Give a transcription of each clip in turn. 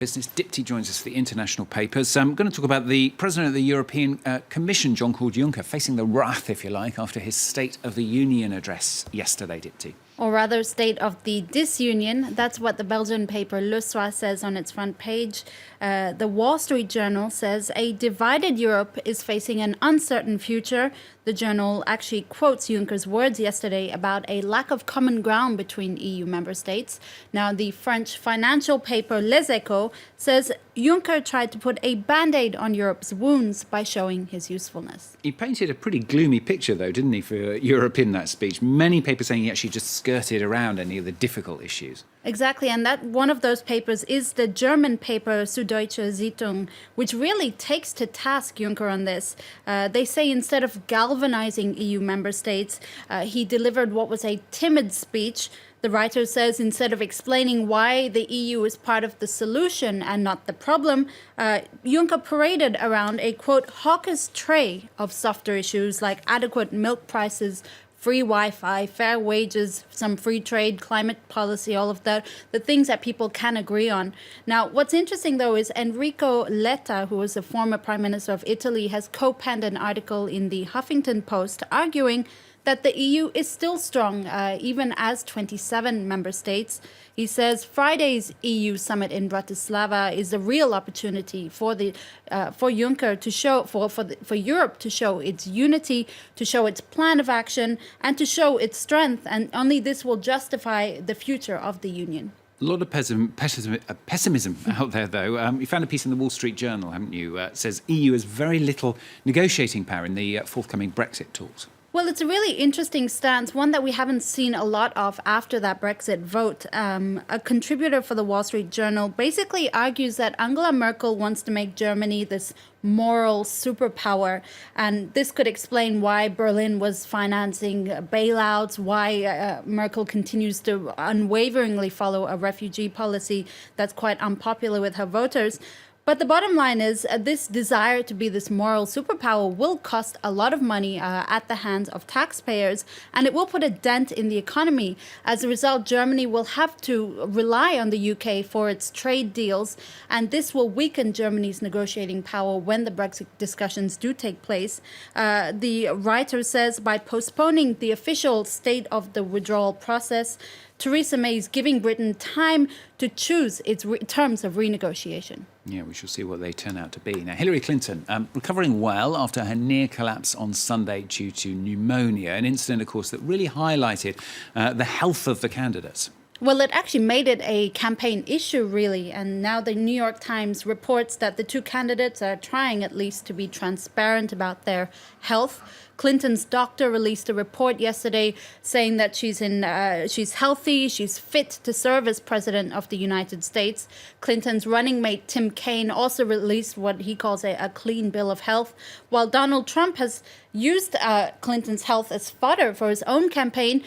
Business. Dipti joins us for the international papers. I'm going to talk about the President of the European Commission, Jean-Claude Juncker, facing the wrath, if you like, after his State of the Union address yesterday, Dipti. Or rather, State of the Disunion. That's what the Belgian paper Le Soir says on its front page. The Wall Street Journal says a divided Europe is facing an uncertain future. The journal actually quotes Juncker's words yesterday about a lack of common ground between EU member states. Now, the French financial paper Les Echos says Juncker tried to put a Band-Aid on Europe's wounds by showing his usefulness. He painted a pretty gloomy picture, though, didn't he, for Europe in that speech? Many papers saying he actually just skirted around any of the difficult issues. Exactly, and that one of those papers is the German paper Süddeutsche Zeitung, which really takes to task Juncker on this. They say instead of galvanizing EU member states, he delivered what was a timid speech. The writer says instead of explaining why the EU is part of the solution and not the problem, Juncker paraded around a, quote, hawkish tray of softer issues like adequate milk prices, free Wi-Fi, fair wages, some free trade, climate policy, all of that, the things that people can agree on. Now, what's interesting, though, is Enrico Letta, who was the former Prime Minister of Italy, has co-penned an article in the Huffington Post arguing that the EU is still strong, even as 27 member states. He says Friday's EU summit in Bratislava is a real opportunity for Juncker to show, for Europe to show its unity, to show its plan of action, and to show its strength. And only this will justify the future of the Union. A lot of pessimism out there, though. You found a piece in the Wall Street Journal, haven't you? It says EU has very little negotiating power in the forthcoming Brexit talks. Well, it's a really interesting stance, one that we haven't seen a lot of after that Brexit vote. A contributor for the Wall Street Journal basically argues that Angela Merkel wants to make Germany this moral superpower. And this could explain why Berlin was financing bailouts, why Merkel continues to unwaveringly follow a refugee policy that's quite unpopular with her voters. But the bottom line is this desire to be this moral superpower will cost a lot of money at the hands of taxpayers, and it will put a dent in the economy. As a result, Germany will have to rely on the UK for its trade deals, and this will weaken Germany's negotiating power when the Brexit discussions do take place. The writer says by postponing the official state of the withdrawal process, Theresa May is giving Britain time to choose its terms of renegotiation. Yeah, we shall see what they turn out to be. Now, Hillary Clinton, recovering well after her near collapse on Sunday due to pneumonia, an incident, of course, that really highlighted the health of the candidates. Well, it actually made it a campaign issue, really. And now the New York Times reports that the two candidates are trying at least to be transparent about their health. Clinton's doctor released a report yesterday saying that she's healthy, she's fit to serve as president of the United States. Clinton's running mate Tim Kaine also released what he calls a clean bill of health, while Donald Trump has used Clinton's health as fodder for his own campaign.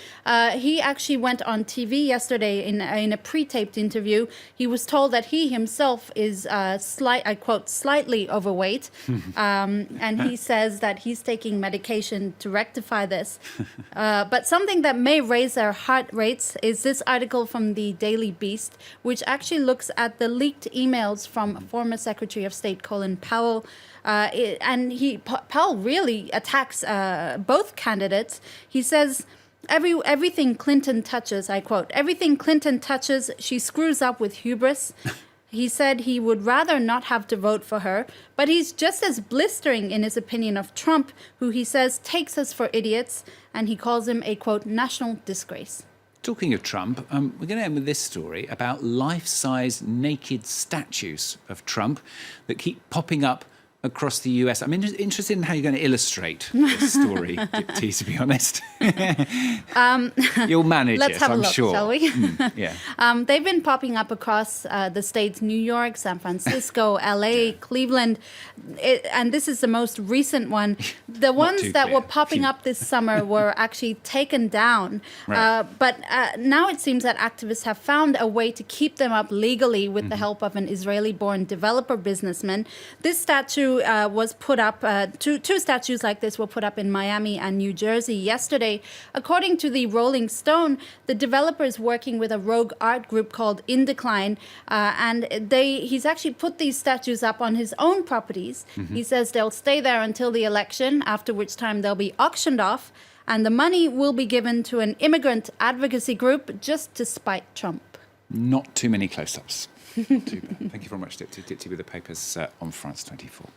He actually went on TV yesterday in a pre-taped interview. He was told that he himself is, I quote, slightly overweight. And he says that he's taking medication to rectify this. But something that may raise their heart rates is this article from the Daily Beast, which actually looks at the leaked emails from former Secretary of State Colin Powell. Powell really attacks both candidates. He says, everything Clinton touches, I quote, everything Clinton touches, she screws up with hubris. He said he would rather not have to vote for her, but he's just as blistering in his opinion of Trump, who he says takes us for idiots, and he calls him a, quote, national disgrace. Talking of Trump, we're going to end with this story about life-size naked statues of Trump that keep popping up across the US. I'm interested in how you're going to illustrate this story, Dipti, to be honest. You'll manage Let's it, have I'm a look, sure. shall we? Yeah. They've been popping up across the states, New York, San Francisco, LA, Cleveland, and this is the most recent one. The ones that were popping up this summer were actually taken down. Right. But now it seems that activists have found a way to keep them up legally with the help of an Israeli-born developer businessman. This statue statue was put up, two statues like this were put up in Miami and New Jersey yesterday. According to the Rolling Stone, the developer is working with a rogue art group called In Decline, and he's actually put these statues up on his own properties. He says they'll stay there until the election, after which time they'll be auctioned off, and the money will be given to an immigrant advocacy group just to spite Trump. Not too many close-ups. Too bad. Thank you very much, Dipti, with the papers on France 24.